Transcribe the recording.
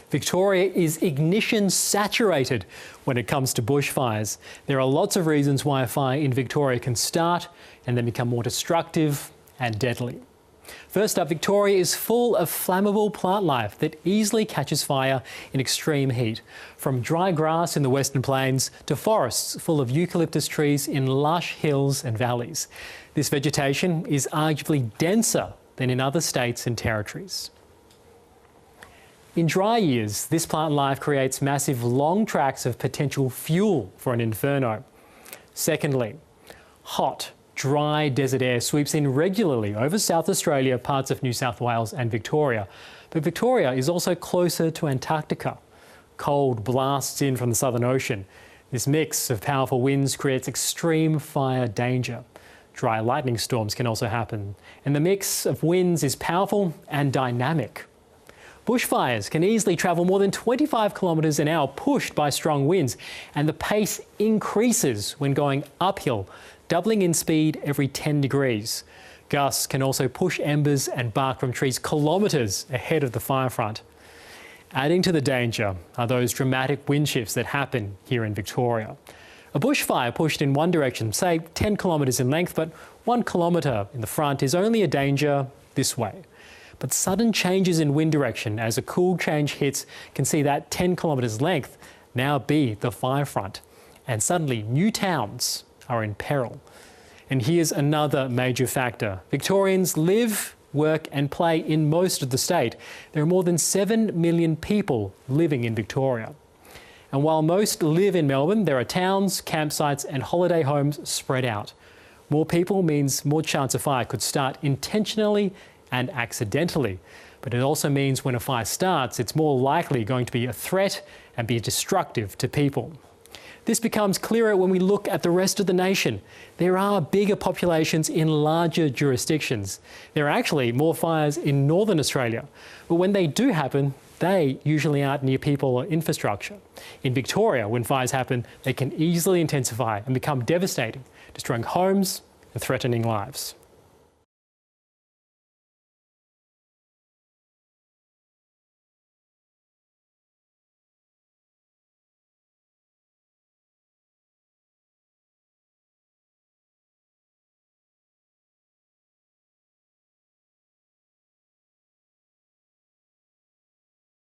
Victoria is ignition saturated when it comes to bushfires. There are lots of reasons why a fire in Victoria can start and then become more destructive and deadly. First up, Victoria is full of flammable plant life that easily catches fire in extreme heat. From dry grass in the Western Plains to forests full of eucalyptus trees in lush hills and valleys. This vegetation is arguably denser than in other states and territories. In dry years, this plant life creates massive long tracts of potential fuel for an inferno. Secondly, hot, dry desert air sweeps in regularly over South Australia, parts of New South Wales and Victoria. But Victoria is also closer to Antarctica. Cold blasts in from the Southern Ocean. This mix of powerful winds creates extreme fire danger. Dry lightning storms can also happen, and the mix of winds is powerful and dynamic. Bushfires can easily travel more than 25 kilometres an hour pushed by strong winds, and the pace increases when going uphill, doubling in speed every 10 degrees. Gusts can also push embers and bark from trees kilometres ahead of the fire front. Adding to the danger are those dramatic wind shifts that happen here in Victoria. A bushfire pushed in one direction, say 10 kilometres in length, but 1 kilometre in the front is only a danger this way. But sudden changes in wind direction as a cool change hits can see that 10 kilometres length now be the fire front. And suddenly new towns are in peril. And here's another major factor. Victorians live, work and play in most of the state. There are more than 7 million people living in Victoria. And while most live in Melbourne, there are towns, campsites and holiday homes spread out. More people means more chance a fire could start intentionally and accidentally. But it also means when a fire starts, it's more likely going to be a threat and be destructive to people. This becomes clearer when we look at the rest of the nation. There are bigger populations in larger jurisdictions. There are actually more fires in northern Australia. But when they do happen, they usually aren't near people or infrastructure. In Victoria, when fires happen, they can easily intensify and become devastating, destroying homes and threatening lives.